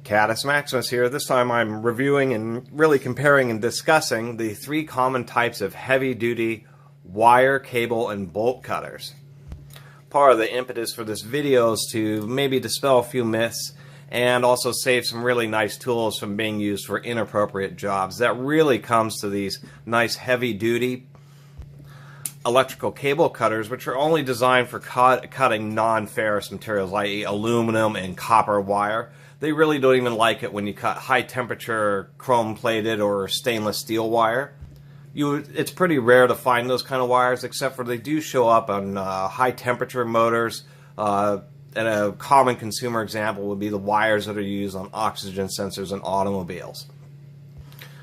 Caddis Maximus here. This time I'm reviewing and really comparing and discussing the three common types of heavy-duty wire, cable, and bolt cutters. Part of the impetus for this video is to maybe dispel a few myths and also save some really nice tools from being used for inappropriate jobs. That really comes to these nice heavy-duty electrical cable cutters, which are only designed for cutting non-ferrous materials, i.e. aluminum and copper wire. They really don't even like it when you cut high-temperature chrome-plated or stainless steel wire. It's pretty rare to find those kind of wires, except for they do show up on high-temperature motors. And a common consumer example would be the wires that are used on oxygen sensors in automobiles.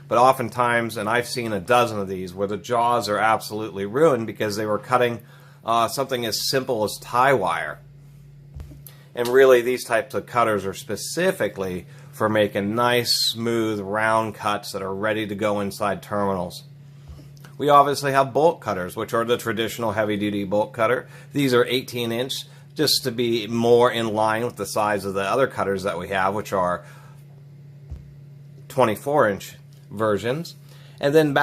But oftentimes, and I've seen a dozen of these, where the jaws are absolutely ruined because they were cutting something as simple as tie wire. And really, these types of cutters are specifically for making nice, smooth, round cuts that are ready to go inside terminals. We obviously have bolt cutters, which are the traditional heavy-duty bolt cutter. These are 18-inch, just to be more in line with the size of the other cutters that we have, which are 24-inch versions. And then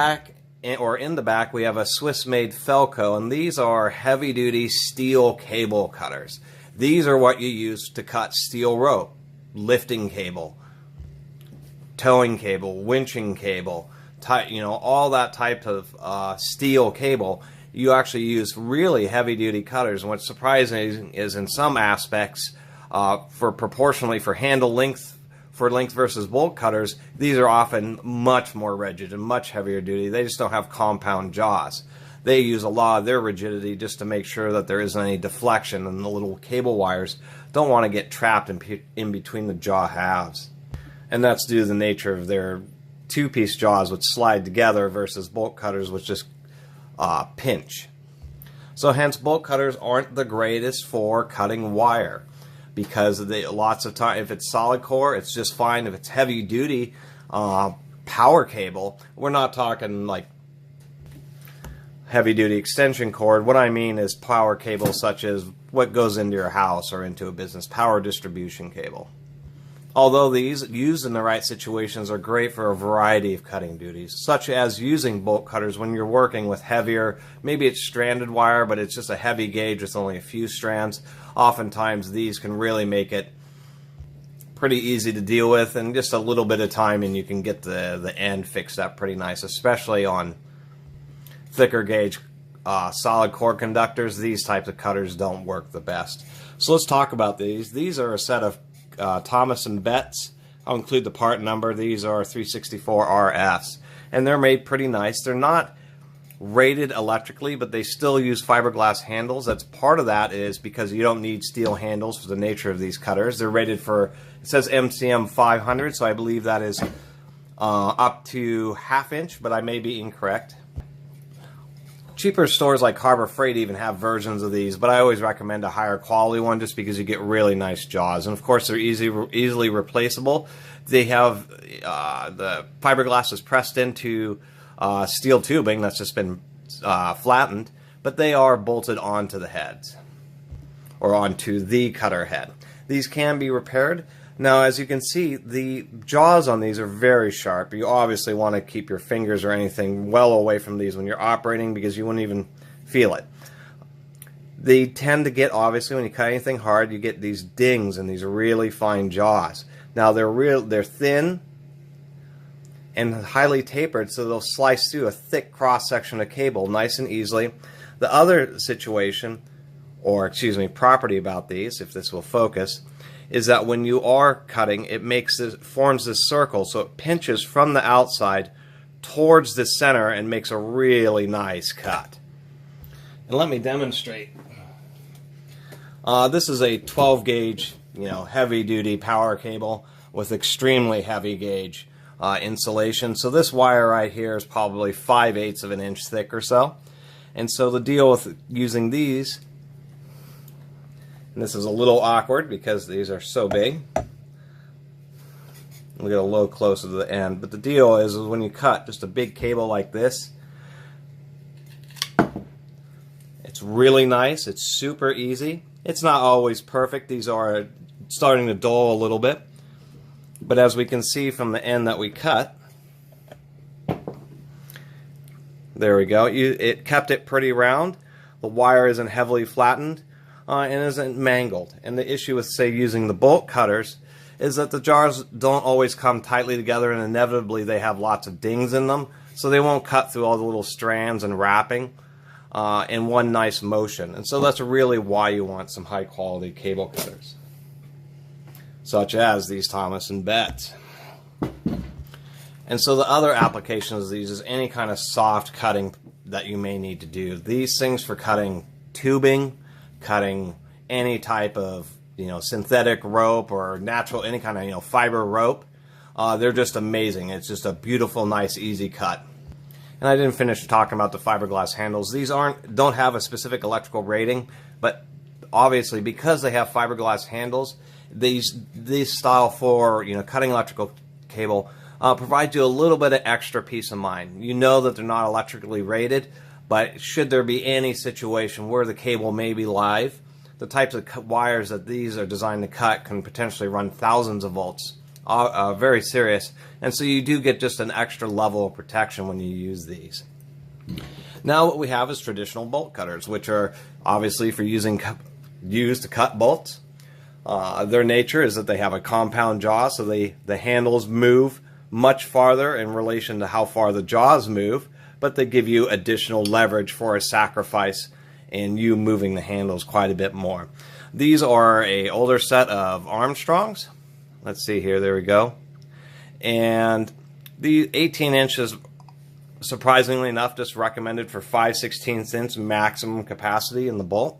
in the back we have a Swiss-made Felco, and these are heavy-duty steel cable cutters. These are what you use to cut steel rope, lifting cable, towing cable, winching cable, all that type of steel cable. You actually use really heavy-duty cutters, and what's surprising is in some aspects, proportionally for handle length, for length versus bolt cutters, these are often much more rigid and much heavier duty. They just don't have compound jaws. They use a lot of their rigidity just to make sure that there isn't any deflection, and the little cable wires don't want to get trapped in between the jaw halves. And that's due to the nature of their two-piece jaws, which slide together, versus bolt cutters, which just pinch. So hence, bolt cutters aren't the greatest for cutting wire, because lots of time, if it's solid core, it's just fine. If it's heavy duty power cable, we're not talking like heavy duty extension cord. What I mean is power cable such as what goes into your house or into a business, power distribution cable. Although these, used in the right situations, are great for a variety of cutting duties, such as using bolt cutters when you're working with heavier, maybe it's stranded wire, but it's just a heavy gauge with only a few strands. Oftentimes these can really make it pretty easy to deal with, and just a little bit of time and you can get the end fixed up pretty nice, especially on thicker gauge solid core conductors. These types of cutters don't work the best. So let's talk about these. These are a set of Thomas & Betts. I'll include the part number. These are 364 RFs, and they're made pretty nice. They're not rated electrically, but they still use fiberglass handles. That's part of that is because you don't need steel handles for the nature of these cutters. They're rated for, it says MCM 500, so I believe that is up to ½ inch, but I may be incorrect. Cheaper stores like Harbor Freight even have versions of these, but I always recommend a higher quality one just because you get really nice jaws. And of course, they're easily replaceable. They have the fiberglass is pressed into steel tubing that's just been flattened, but they are bolted onto the heads or onto the cutter head. These can be repaired. Now, as you can see, the jaws on these are very sharp. You obviously want to keep your fingers or anything well away from these when you're operating, because you wouldn't even feel it. They tend to get, obviously, when you cut anything hard, you get these dings and these really fine jaws. Now, they're thin and highly tapered, so they'll slice through a thick cross-section of cable nice and easily. The other situation, or excuse me, property about these, if this will focus, is that when you are cutting, it forms this circle, so it pinches from the outside towards the center and makes a really nice cut. And let me demonstrate. This is a 12 gauge, heavy duty power cable with extremely heavy gauge insulation. So this wire right here is probably 5/8 of an inch thick or so. And so the deal with using these, and this is a little awkward because these are so big. We'll get a little closer to the end. But the deal is when you cut just a big cable like this, it's really nice. It's super easy. It's not always perfect. These are starting to dull a little bit. But as we can see from the end that we cut, there we go. It kept it pretty round. The wire isn't heavily flattened and isn't mangled. And the issue with, say, using the bolt cutters is that the jars don't always come tightly together, and inevitably they have lots of dings in them, so they won't cut through all the little strands and wrapping in one nice motion. And so that's really why you want some high quality cable cutters, such as these Thomas & Betts. And so the other applications of these is any kind of soft cutting that you may need to do. These things for cutting tubing, cutting any type of synthetic rope or natural, any kind of fiber rope, they're just amazing. It's just a beautiful, nice, easy cut. And I didn't finish talking about the fiberglass handles. These don't have a specific electrical rating, but obviously because they have fiberglass handles, these style for cutting electrical cable provide you a little bit of extra peace of mind. You know that they're not electrically rated, but should there be any situation where the cable may be live, the types of wires that these are designed to cut can potentially run thousands of volts. Very serious. And so you do get just an extra level of protection when you use these. Now what we have is traditional bolt cutters, which are obviously for used to cut bolts. Their nature is that they have a compound jaw, so the handles move much farther in relation to how far the jaws move, but they give you additional leverage for a sacrifice in you moving the handles quite a bit more. These are an older set of Armstrongs. Let's see here, there we go. And the 18 inches, surprisingly enough, just recommended for 5/16 inch maximum capacity in the bolt.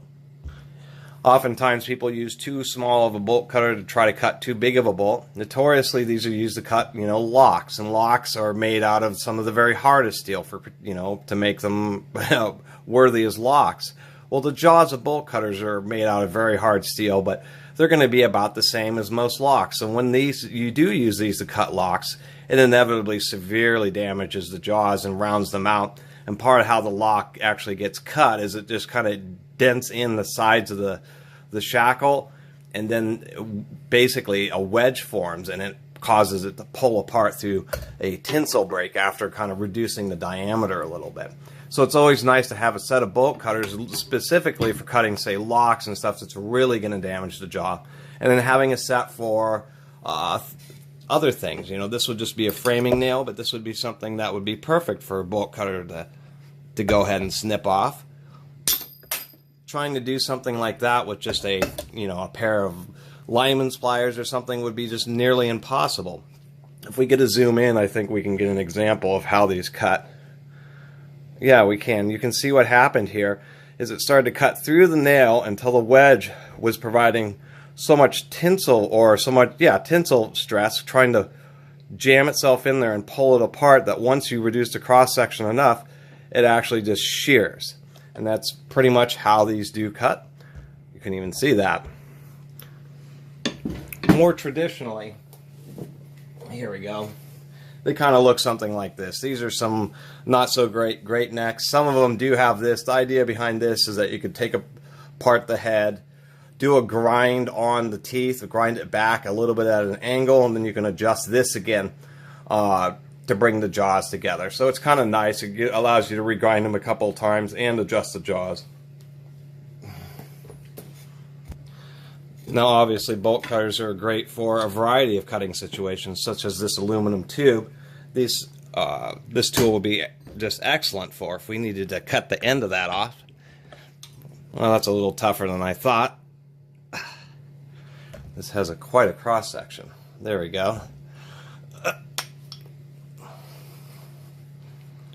Oftentimes people use too small of a bolt cutter to try to cut too big of a bolt. Notoriously, these are used to cut, locks, and locks are made out of some of the very hardest steel for, to make them worthy as locks. Well, the jaws of bolt cutters are made out of very hard steel, but they're going to be about the same as most locks. And when you do use these to cut locks, it inevitably severely damages the jaws and rounds them out. And part of how the lock actually gets cut is it just kind of dents in the sides of the shackle, and then basically a wedge forms, and it causes it to pull apart through a tinsel break after kind of reducing the diameter a little bit. So it's always nice to have a set of bolt cutters specifically for cutting, say, locks and stuff that's really going to damage the jaw, and then having a set for other things. This would just be a framing nail, but this would be something that would be perfect for a bolt cutter to go ahead and snip off. Trying to do something like that with just a pair of lineman's pliers or something would be just nearly impossible. If we get to zoom in, I think we can get an example of how these cut. Yeah, we can. You can see what happened here is it started to cut through the nail until the wedge was providing so much tinsel tinsel stress, trying to jam itself in there and pull it apart, that once you reduce the cross section enough, it actually just shears. And that's pretty much how these do cut. You can even see that. More traditionally, here we go, they kind of look something like this. These are some not so great necks. Some of them do have this. The idea behind this is that you could take apart the head, do a grind on the teeth, grind it back a little bit at an angle, and then you can adjust this again to bring the jaws together. So it's kind of nice. It allows you to regrind them a couple of times and adjust the jaws. Now obviously bolt cutters are great for a variety of cutting situations, such as this aluminum tube. This tool will be just excellent for if we needed to cut the end of that off. Well, that's a little tougher than I thought. This has quite a cross section. There we go.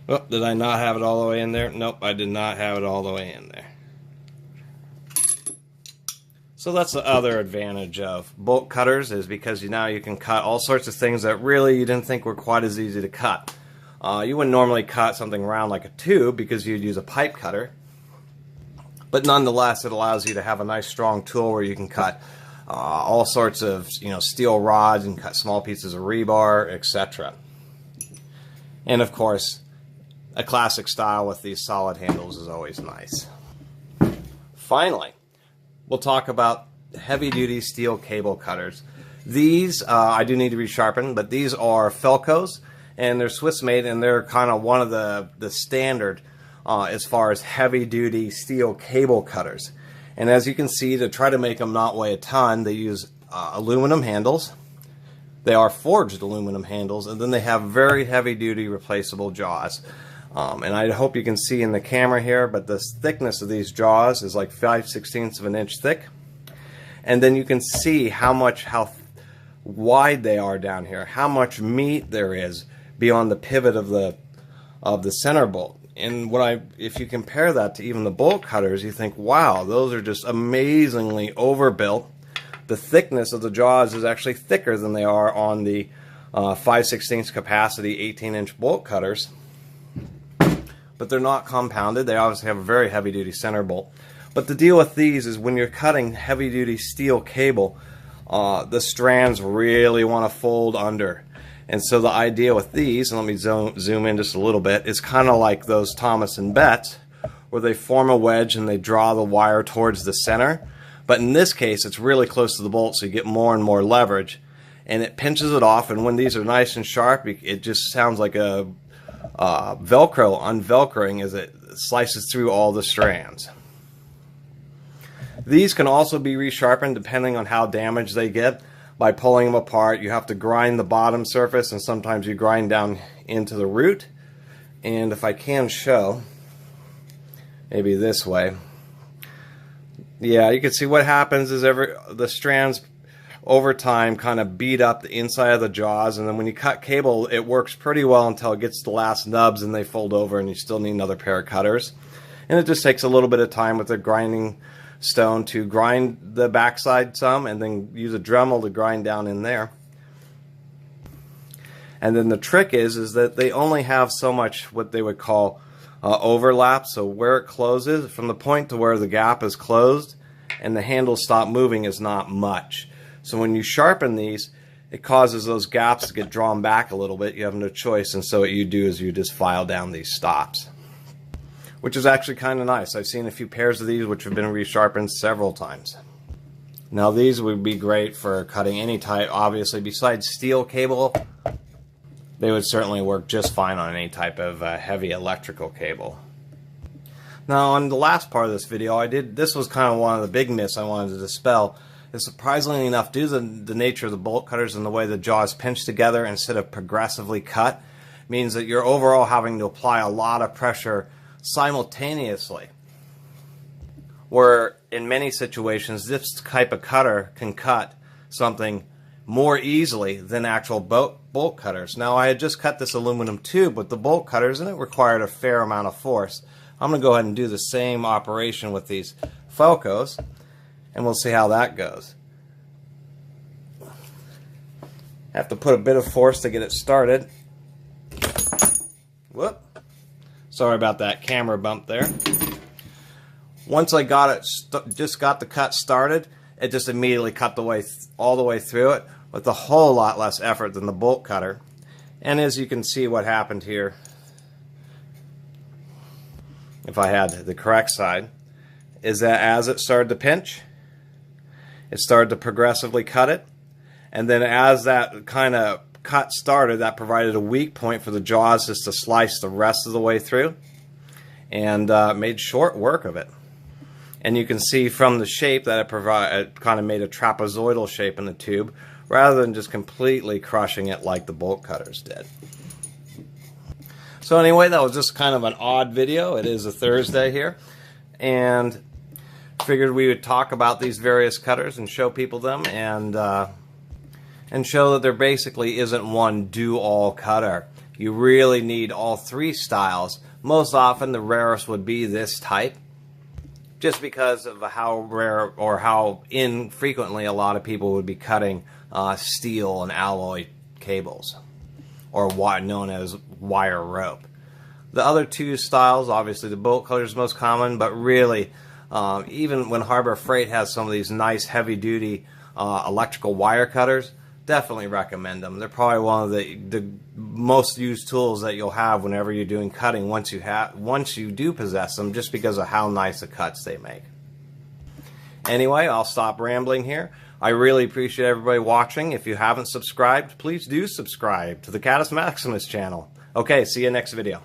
Oh, did I not have it all the way in there? Nope, I did not have it all the way in there. So that's the other advantage of bolt cutters, is because now you can cut all sorts of things that really you didn't think were quite as easy to cut. You wouldn't normally cut something round like a tube because you'd use a pipe cutter. But nonetheless, it allows you to have a nice strong tool where you can cut all sorts of steel rods and cut small pieces of rebar, etc. And of course, a classic style with these solid handles is always nice. Finally, we'll talk about heavy-duty steel cable cutters. These I do need to resharpen, but these are Felcos, and they're Swiss made, and they're kind of one of the standard as far as heavy duty steel cable cutters. And as you can see, to try to make them not weigh a ton, they use aluminum handles. They are forged aluminum handles, and then they have very heavy duty replaceable jaws. And I hope you can see in the camera here, but the thickness of these jaws is like 5/16 of an inch thick. And then you can see how wide they are down here, how much meat there is beyond the pivot of the center bolt. And if you compare that to even the bolt cutters, you think, wow, those are just amazingly overbuilt. The thickness of the jaws is actually thicker than they are on the 5/16 capacity 18-inch bolt cutters. But they're not compounded. They obviously have a very heavy-duty center bolt. But the deal with these is when you're cutting heavy-duty steel cable, the strands really want to fold under. And so the idea with these, and let me zoom in just a little bit, is kind of like those Thomas and Betts, where they form a wedge and they draw the wire towards the center. But in this case, it's really close to the bolt, so you get more and more leverage. And it pinches it off, and when these are nice and sharp, it just sounds like a Velcro unvelcroing as it slices through all the strands. These can also be resharpened depending on how damaged they get. By pulling them apart, you have to grind the bottom surface, and sometimes you grind down into the root. And if I can show, maybe this way, yeah, you can see what happens is the strands over time kind of beat up the inside of the jaws, and then when you cut cable, it works pretty well until it gets to the last nubs and they fold over, and you still need another pair of cutters. And it just takes a little bit of time with the grinding stone to grind the backside some, and then use a Dremel to grind down in there. And then the trick is that they only have so much what they would call overlap. So where it closes, from the point to where the gap is closed and the handles stop moving, is not much. So when you sharpen these, it causes those gaps to get drawn back a little bit. You have no choice, and so what you do is you just file down these stops, which is actually kind of nice. I've seen a few pairs of these which have been resharpened several times. Now these would be great for cutting any type, obviously, besides steel cable. They would certainly work just fine on any type of heavy electrical cable. Now on the last part of this video, this was kind of one of the big myths I wanted to dispel. Is surprisingly enough, due to the nature of the bolt cutters and the way the jaws pinch together instead of progressively cut, means that you're overall having to apply a lot of pressure simultaneously. Where in many situations, this type of cutter can cut something more easily than actual bolt cutters. Now I had just cut this aluminum tube with the bolt cutters, and it required a fair amount of force. I'm going to go ahead and do the same operation with these Felcos, and we'll see how that goes. Have to put a bit of force to get it started. Whoop. Sorry about that camera bump there. Once I got it, just got the cut started, it just immediately cut all the way through it with a whole lot less effort than the bolt cutter. And as you can see, what happened here, if I had the correct side, is that as it started to pinch, it started to progressively cut it, and then as that kind of cut started, that provided a weak point for the jaws just to slice the rest of the way through, and made short work of it. And you can see from the shape that it kind of made a trapezoidal shape in the tube, rather than just completely crushing it like the bolt cutters did. So anyway, that was just kind of an odd video. It is a Thursday here, and figured we would talk about these various cutters and show people them, and show that there basically isn't one do-all cutter. You really need all three styles. Most often the rarest would be this type, just because of how rare or how infrequently a lot of people would be cutting steel and alloy cables, or known as wire rope. The other two styles, obviously the bolt cutter is most common, but really even when Harbor Freight has some of these nice heavy-duty electrical wire cutters, definitely recommend them. They're probably one of the most used tools that you'll have whenever you're doing cutting once you do possess them, just because of how nice the cuts they make. Anyway, I'll stop rambling here. I really appreciate everybody watching. If you haven't subscribed, please do subscribe to the Catus Maximus channel. Okay, see you next video.